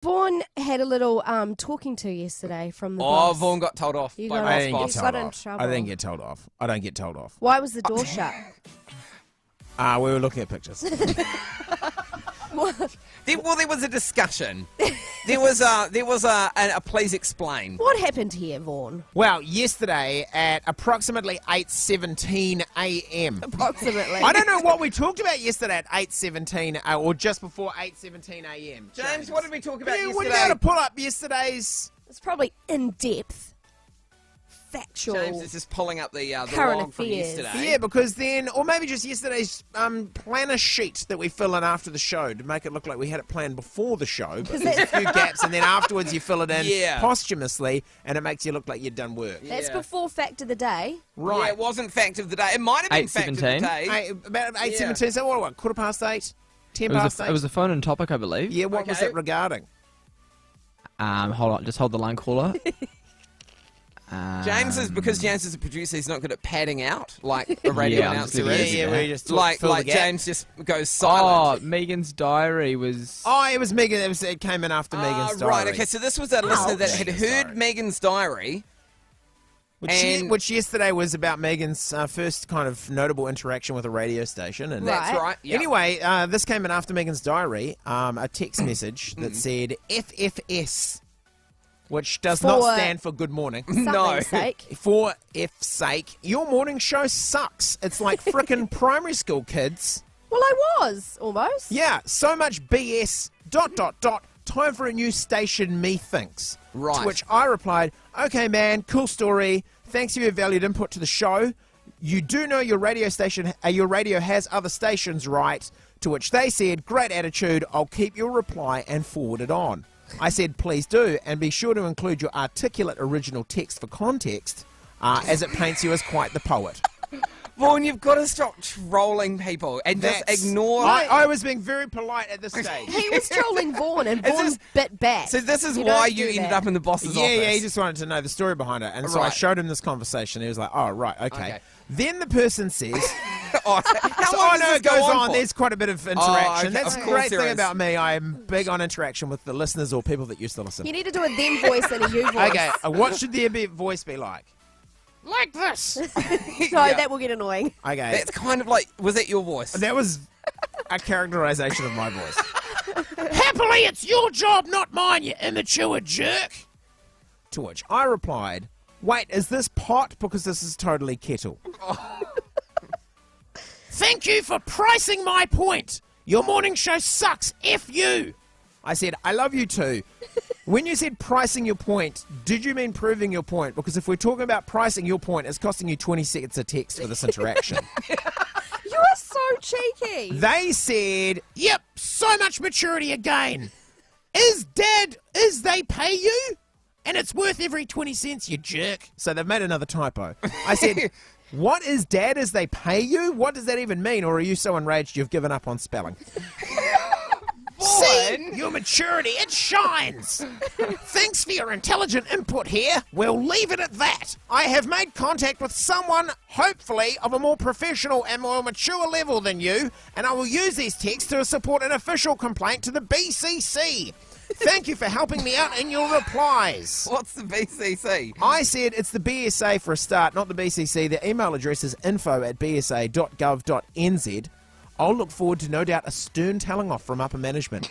Vaughan had a little talking to yesterday from the Oh, boss. Vaughan got told off by got- Ross you Boss. got in trouble. I didn't get told off. I don't get told off. Why was the door shut? We were looking at pictures. There was a discussion. There was a please explain. What happened here, Vaughan? Well, yesterday at approximately 8:17 a.m. Approximately. I don't know what we talked about yesterday at 8:17 or just before 8:17 a.m. James, what did we talk about You yesterday? wouldn't be able to pull up yesterday's... It's probably in-depth, factual. James is just pulling up the Current log from affairs. yesterday. Yeah, because then, or maybe just yesterday's planner sheet that we fill in after the show to make it look like we had it planned before the show, but there's a few gaps, and then afterwards you fill it in posthumously, and it makes you look like you've done work. That's Yeah. before fact of the day. Right. Yeah, it wasn't fact of the day. It might have been fact of the 8:17? day. About 8:17, so what, 8:15? 10 past 8? It was a phone and topic, I believe. Yeah, what was Okay. it regarding? Hold on, just hold the line caller. Because James is a producer, he's not good at padding out like a radio Yeah, I'm just announcer gonna is. get we just Like fill the gap. James just goes Oh, silent. Megan's diary was... Oh, it was Megan. It came in after Megan's diary. Right, okay, so this was a listener that had Megan's heard diary. Megan's diary. Which yesterday was about Megan's first kind of notable interaction with a radio station. And That's right. Yep. Anyway, this came in after Megan's diary, a text message that said FFS, which does not For- stand for good morning. No. Sake. For F's sake, your morning show sucks. It's like frickin' primary school kids. Well, I was, almost. Yeah, so much BS, ... Time for a new station, methinks. Right. To which I replied, okay, man, cool story. Thanks for your valued input to the show. You do know your radio station, your radio has other stations, right? To which they said, great attitude. I'll keep your reply and forward it on. I said, please do, and be sure to include your articulate original text for context, as it paints you as quite the poet. Vaughan, you've got to stop trolling people and just ignore... I was being very polite at this stage. He was trolling Vaughan, and Vaughan bit back. So this is You why don't you do ended that. up in the boss's Yeah, office. yeah, he just wanted to know the story behind it. And so I Right. showed him this conversation. He was like, oh, right, okay. Okay. Then the person says, How so long I does know this it goes go on. for? There's quite a bit of interaction. okay, That's of the course great there thing is. about me. I'm big on interaction with the listeners or people that used to listen. You need to do a them voice and a you voice. Okay, what should their voice be like? Like this. No, that will get annoying. Okay, That's kind of like... Was that your voice? that was a characterization of my voice. Happily, it's your job, not mine, you immature jerk. To which I replied, wait, is this pot? Because this is totally kettle. Thank you for pricing my point. Your morning show sucks. F you. I said, I love you too. When you said pricing your point, did you mean proving your point? Because if we're talking about pricing your point, it's costing you 20 seconds of text for this interaction. You are so cheeky. They said, yep, so much maturity again. Is they pay you? And it's worth every 20 cents, you jerk. So they've made another typo. I said, what is dad as they pay you? What does that even mean? Or are you so enraged you've given up on spelling? See, your maturity, it shines. Thanks for your intelligent input here. We'll leave it at that. I have made contact with someone, hopefully, of a more professional and more mature level than you, and I will use these texts to support an official complaint to the BCC. Thank you for helping me out in your replies. What's the BCC? I said it's the BSA for a start, not the BCC. Their email address is info@bsa.gov.nz. I'll look forward to no doubt a stern telling off from upper management.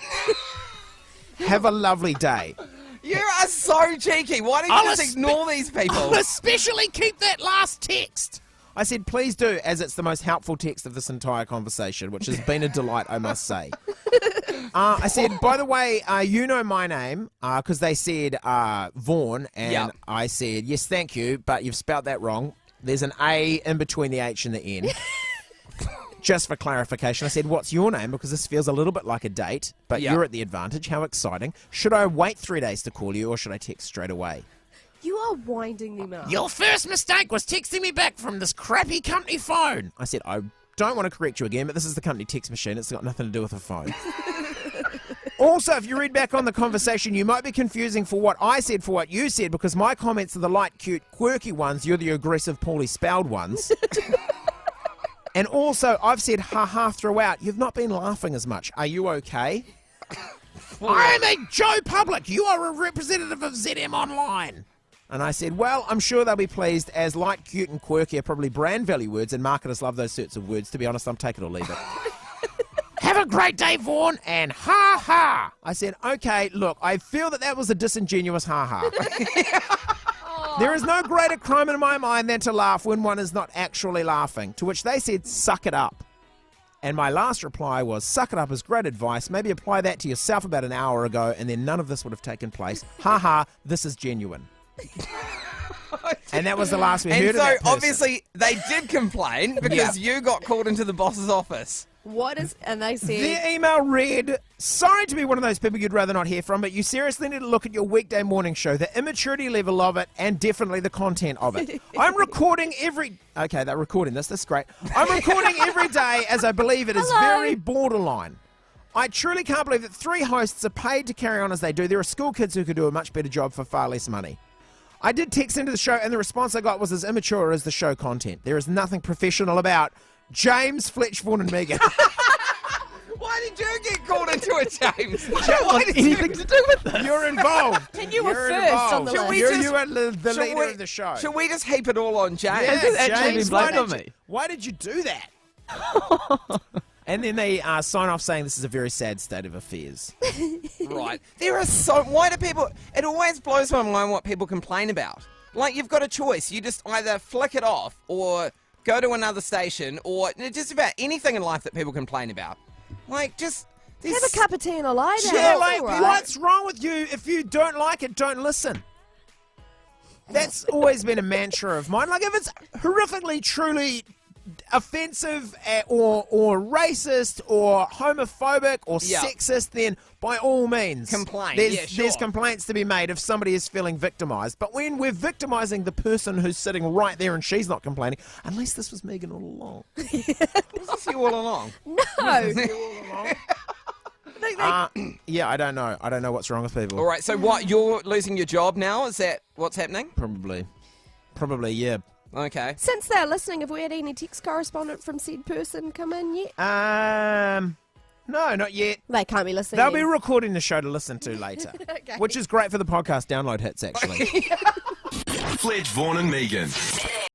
Have a lovely day. You are so cheeky. Why don't you just ignore these people? I'll especially keep that last text. I said, please do, as it's the most helpful text of this entire conversation, which has been a delight, I must say. I said, by the way, you know my name, because they said Vaughan, and Yep. I said, yes, thank you, but you've spelt that wrong. There's an A in between the H and the N. Just for clarification, I said, what's your name? Because this feels a little bit like a date, but Yep. you're at the advantage. How exciting. Should I wait 3 days to call you, or should I text straight away? You are winding them up. Your first mistake was texting me back from this crappy company phone. I said, I don't want to correct you again, but this is the company text machine. It's got nothing to do with a phone. Also, if you read back on the conversation, you might be confusing for what I said for what you said, because my comments are the light, cute, quirky ones. You're the aggressive, poorly spelled ones. And also, I've said ha-ha throughout. You've not been laughing as much. Are you okay? for I'm a Joe Public. You are a representative of ZM Online. And I said, well, I'm sure they'll be pleased, as light, cute and quirky are probably brand value words, and marketers love those sorts of words. To be honest, I'm take it or leave it. Have a great day, Vaughan, and ha-ha. I said, okay, look, I feel that was a disingenuous ha-ha. There is no greater crime in my mind than to laugh when one is not actually laughing. To which they said, suck it up. And my last reply was, suck it up is great advice. Maybe apply that to yourself about an hour ago, and then none of this would have taken place. Ha-ha, this is genuine. And that was the last we heard of that And so, person. obviously, they did complain because you got called into the boss's office. And they said, Their email read, sorry to be one of those people you'd rather not hear from, but you seriously need to look at your weekday morning show, the immaturity level of it, and definitely the content of it. I'm recording Okay, they're recording this. This is great. I'm recording every day, as I believe it is very borderline. I truly can't believe that 3 hosts are paid to carry on as they do. There are school kids who could do a much better job for far less money. I did text into the show, and the response I got was as immature as the show content. There is nothing professional about James, Fletch, Vaughan and Megan. Why did you get called into it, James? Why did anything to do with this? You're involved. and you were You're first on involved. the Shall list. we You're, just- you are the shall leader we- of the show. Should we just heap it all on James? Yes, Has it actually James, been blamed on me? Why did you do that? And then they sign off saying this is a very sad state of affairs. Right. There are so... Why do people... It always blows my mind what people complain about. Like, you've got a choice. You just either flick it off or go to another station or just about anything in life that people complain about. Like, just... Have a cup of tea and a lie down. Yeah, It's like, all right. what's wrong with you? If you don't like it, don't listen. That's always been a mantra of mine. Like, if it's horrifically, truly offensive or racist or homophobic or Yeah. sexist, then by all means Complain. There's, Yeah, sure. there's complaints to be made if somebody is feeling victimised. But when we're victimising the person who's sitting right there and she's not complaining, unless this was Megan all along. This is you all along. No. Yeah, I don't know. I don't know what's wrong with people. All right, so what? You're losing your job now? Is that what's happening? Probably, yeah. Okay. Since they're listening, have we had any text correspondent from said person come in yet? No, not yet. They can't be listening. They'll be then. recording the show to listen to later, Okay. which is great for the podcast download hits, actually. Fletch, Vaughan and Megan.